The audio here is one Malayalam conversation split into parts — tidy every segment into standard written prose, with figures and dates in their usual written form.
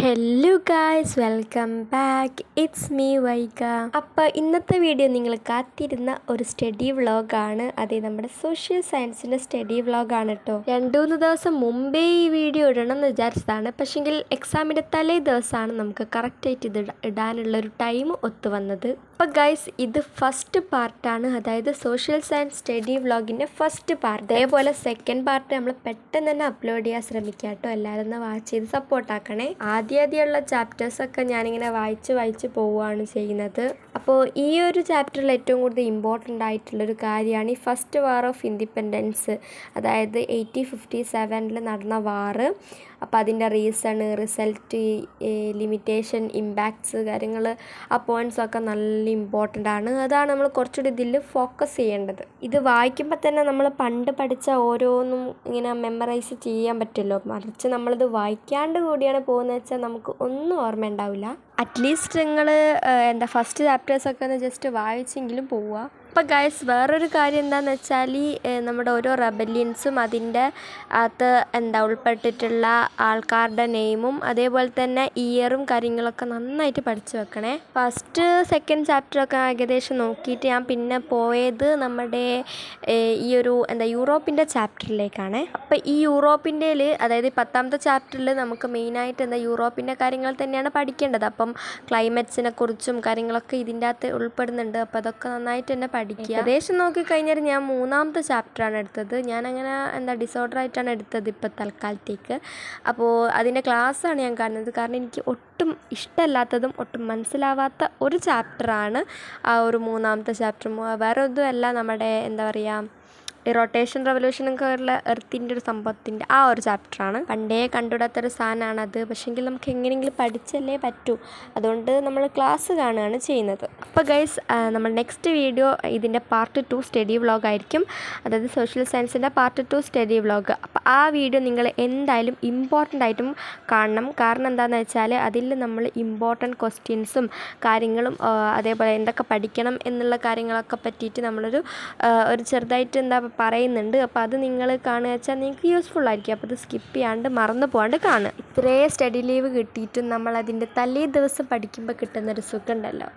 Hello guys, welcome back. It's me Vaiga. അപ്പോൾ ഇന്നത്തെ വീഡിയോ നിങ്ങൾ കാത്തിരുന്ന ഒരു സ്റ്റഡി വ്ളോഗാണ്. അത് നമ്മുടെ സോഷ്യൽ സയൻസിൻ്റെ സ്റ്റഡി വ്ളോഗാണ് കേട്ടോ. 2-3 ദിവസം മുമ്പേ ഈ വീഡിയോ ഇടണം എന്ന് വിചാരിച്ചതാണ്. പക്ഷെങ്കിൽ എക്സാമിൻ്റെ തലേ ദിവസമാണ് നമുക്ക് കറക്റ്റായിട്ട് ഇത് ഇടാനുള്ളൊരു ടൈം ഒത്തു വന്നത്. അപ്പോൾ ഗൈസ്, ഇത് ഫസ്റ്റ് പാർട്ടാണ്, അതായത് സോഷ്യൽ സയൻസ് സ്റ്റഡി വ്ളോഗിൻ്റെ ഫസ്റ്റ് പാർട്ട്. അതേപോലെ സെക്കൻഡ് പാർട്ട് നമ്മൾ പെട്ടെന്ന് തന്നെ അപ്ലോഡ് ചെയ്യാൻ ശ്രമിക്കാം കേട്ടോ. എല്ലാവരും ഒന്ന് വാച്ച് ചെയ്ത് സപ്പോർട്ടാക്കണേ. ആദ്യമുള്ള ചാപ്റ്റേഴ്സൊക്കെ ഞാനിങ്ങനെ വായിച്ച് പോവുകയാണ് ചെയ്യുന്നത്. അപ്പോൾ ഈ ഒരു ചാപ്റ്ററിൽ ഏറ്റവും കൂടുതൽ ഇമ്പോർട്ടൻ്റ് ആയിട്ടുള്ളൊരു കാര്യമാണ് ഈ ഫസ്റ്റ് വാർ ഓഫ് ഇൻഡിപെൻഡൻസ്, അതായത് 1857 നടന്ന വാറ്. അപ്പോൾ അതിൻ്റെ റീസണ്, റിസൾട്ട്, ലിമിറ്റേഷൻ, ഇമ്പാക്ട്സ്, കാര്യങ്ങൾ, ആ പോയിൻറ്റ്സൊക്കെ നല്ല ഇമ്പോർട്ടൻ്റ് ആണ്. അതാണ് നമ്മൾ കുറച്ചുകൂടി ഇതിൽ ഫോക്കസ് ചെയ്യേണ്ടത്. ഇത് വായിക്കുമ്പോൾ തന്നെ നമ്മൾ പണ്ട് പഠിച്ച ഓരോന്നും ഇങ്ങനെ മെമ്മറൈസ് ചെയ്യാൻ പറ്റുമല്ലോ. മറിച്ച് നമ്മളിത് വായിക്കാണ്ട് കൂടിയാണ് പോകുന്നത് വെച്ചാൽ നമുക്ക് ഒന്നും ഓർമ്മ ഉണ്ടാവില്ല. അറ്റ്ലീസ്റ്റ് നിങ്ങൾ ഫസ്റ്റ് ചാപ്റ്റേഴ്സൊക്കെ ഒന്ന് ജസ്റ്റ് വായിച്ചെങ്കിലും പോവുക. അപ്പോൾ ഗൈസ്, വേറൊരു കാര്യം എന്താണെന്ന് വെച്ചാൽ നമ്മുടെ ഓരോ റെബല്യൻസും അതിൻ്റെ അകത്ത് ഉൾപ്പെട്ടിട്ടുള്ള ആൾക്കാരുടെ നെയിമും അതേപോലെ തന്നെ ഇയറും കാര്യങ്ങളൊക്കെ നന്നായിട്ട് പഠിച്ചു വെക്കണേ. ഫസ്റ്റ് സെക്കൻഡ് ചാപ്റ്ററൊക്കെ ഏകദേശം നോക്കിയിട്ട് ഞാൻ പിന്നെ പോയത് നമ്മുടെ ഈ ഒരു യൂറോപ്പിൻ്റെ ചാപ്റ്ററിലേക്കാണ്. അപ്പോൾ ഈ യൂറോപ്പിൻ്റെയിൽ, അതായത് 10ാമത്തെ ചാപ്റ്ററിൽ നമുക്ക് മെയിനായിട്ട് യൂറോപ്പിൻ്റെ കാര്യങ്ങൾ തന്നെയാണ് പഠിക്കേണ്ടത്. അപ്പം ക്ലൈമറ്റ്സിനെ കുറിച്ചും കാര്യങ്ങളൊക്കെ ഇതിൻ്റെ അകത്ത് ഉൾപ്പെടുന്നുണ്ട്. അപ്പോൾ അതൊക്കെ നന്നായിട്ട് തന്നെ പഠിക്കുക. ഏകദേശം നോക്കിക്കഴിഞ്ഞാൽ ഞാൻ 3ാമത്തെ ചാപ്റ്ററാണ് എടുത്തത്. ഞാനങ്ങനെ ഡിസോർഡർ ആയിട്ടാണ് എടുത്തത് ഇപ്പോൾ തൽക്കാലത്തേക്ക്. അപ്പോൾ അതിൻ്റെ ക്ലാസ്സാണ് ഞാൻ കാണുന്നത്. കാരണം എനിക്ക് ഒട്ടും ഇഷ്ടമല്ലാത്തതും ഒട്ടും മനസ്സിലാവാത്ത ഒരു ചാപ്റ്ററാണ് ആ ഒരു 3ാമത്തെ ചാപ്റ്റർ. വേറെ ഒന്നുമല്ല, നമ്മുടെ റൊട്ടേഷൻ റെവല്യൂഷനൊക്കെ ഉള്ള എർത്തിൻ്റെ ഒരു സംഭവത്തിൻ്റെ ആ ഒരു ചാപ്റ്ററാണ്. പണ്ടേ കണ്ടുവിടാത്തൊരു സാധനമാണത്. പക്ഷേങ്കിൽ നമുക്ക് എങ്ങനെയെങ്കിലും പഠിച്ചല്ലേ പറ്റൂ. അതുകൊണ്ട് നമ്മൾ ക്ലാസ് കാണുകയാണ് ചെയ്യുന്നത്. അപ്പോൾ ഗൈസ്, നമ്മൾ നെക്സ്റ്റ് വീഡിയോ ഇതിൻ്റെ പാർട്ട് 2 സ്റ്റഡി വ്ളോഗ് ആയിരിക്കും. അതായത് സോഷ്യൽ സയൻസിൻ്റെ പാർട്ട് 2 സ്റ്റഡി വ്ളോഗ്. അപ്പോൾ ആ വീഡിയോ നിങ്ങൾ എന്തായാലും ഇമ്പോർട്ടൻ്റ് ആയിട്ടും കാണണം. കാരണം എന്താണെന്ന് വെച്ചാൽ അതിൽ നമ്മൾ ഇമ്പോർട്ടൻറ്റ് ക്വസ്റ്റ്യൻസും കാര്യങ്ങളും അതേപോലെ എന്തൊക്കെ പഠിക്കണം എന്നുള്ള കാര്യങ്ങളൊക്കെ പറ്റിയിട്ട് നമ്മളൊരു ചെറുതായിട്ട് പറയുന്നുണ്ട്. അപ്പോൾ അത് നിങ്ങൾ കാണുക വെച്ചാൽ നിങ്ങൾക്ക് യൂസ്ഫുൾ ആയിരിക്കും. അപ്പോൾ അത് സ്കിപ്പ് ചെയ്യാണ്ട് മറന്നു പോകാണ്ട് കാണുക. ഇത്രയും സ്റ്റഡി ലീവ് കിട്ടിയിട്ടും നമ്മളതിൻ്റെ തലേ ദിവസം പഠിക്കുമ്പോൾ കിട്ടുന്നൊരു സുഖം ഉണ്ടല്ലോ,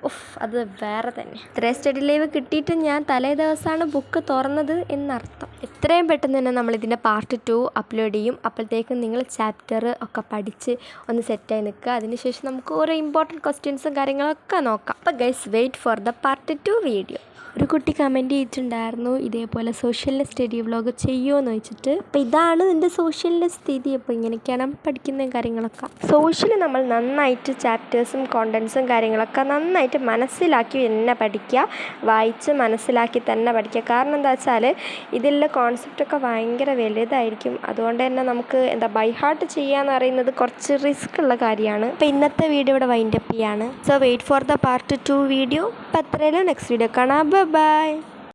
അത് വേറെ തന്നെ. ഇത്രയും സ്റ്റഡി ലീവ് കിട്ടിയിട്ടും ഞാൻ തലേ ദിവസമാണ് ബുക്ക് തുറന്നത് എന്നർത്ഥം. എത്രയും പെട്ടെന്ന് തന്നെ നമ്മളിതിൻ്റെ പാർട്ട് 2 അപ്ലോഡ് ചെയ്യും. അപ്പോഴത്തേക്കും നിങ്ങൾ ചാപ്റ്റർ ഒക്കെ പഠിച്ച് ഒന്ന് സെറ്റായി നിൽക്കുക. അതിനുശേഷം നമുക്ക് ഓരോ ഇമ്പോർട്ടൻറ്റ് ക്വസ്റ്റ്യൻസും കാര്യങ്ങളൊക്കെ നോക്കാം. അപ്പോൾ guys, wait for the part 2 video. ഒരു കുട്ടി കമൻറ്റ് ചെയ്തിട്ടുണ്ടായിരുന്നു ഇതേപോലെ സോഷ്യലിൻ്റെ സ്റ്റഡി വ്ളോഗ് ചെയ്യുമോ എന്ന് വെച്ചിട്ട്. അപ്പോൾ ഇതാണ് എൻ്റെ സോഷ്യലിൻ്റെ സ്ഥിതി. അപ്പോൾ ഇങ്ങനെയൊക്കെയാണ് പഠിക്കുന്ന കാര്യങ്ങളൊക്കെ. സോഷ്യൽ നമ്മൾ നന്നായിട്ട് ചാപ്റ്റേഴ്സും കോണ്ടൻസും കാര്യങ്ങളൊക്കെ നന്നായിട്ട് മനസ്സിലാക്കി തന്നെ പഠിക്കുക. വായിച്ച് മനസ്സിലാക്കി തന്നെ പഠിക്കുക. കാരണം എന്താ വെച്ചാൽ ഇതിലുള്ള കോൺസെപ്റ്റൊക്കെ ഭയങ്കര വലുതായിരിക്കും. അതുകൊണ്ട് തന്നെ നമുക്ക് ബൈ ഹാർട്ട് ചെയ്യുക എന്ന് പറയുന്നത് കുറച്ച് റിസ്ക് ഉള്ള കാര്യമാണ്. അപ്പോൾ ഇന്നത്തെ വീഡിയോ ഇവിടെ വൈൻഡപ്പ് ചെയ്യാണ്. So wait for the part 2 video. അപ്പോൾ അത്രയല്ലോ, നെക്സ്റ്റ് വീഡിയോ കാണാം. ബൈ.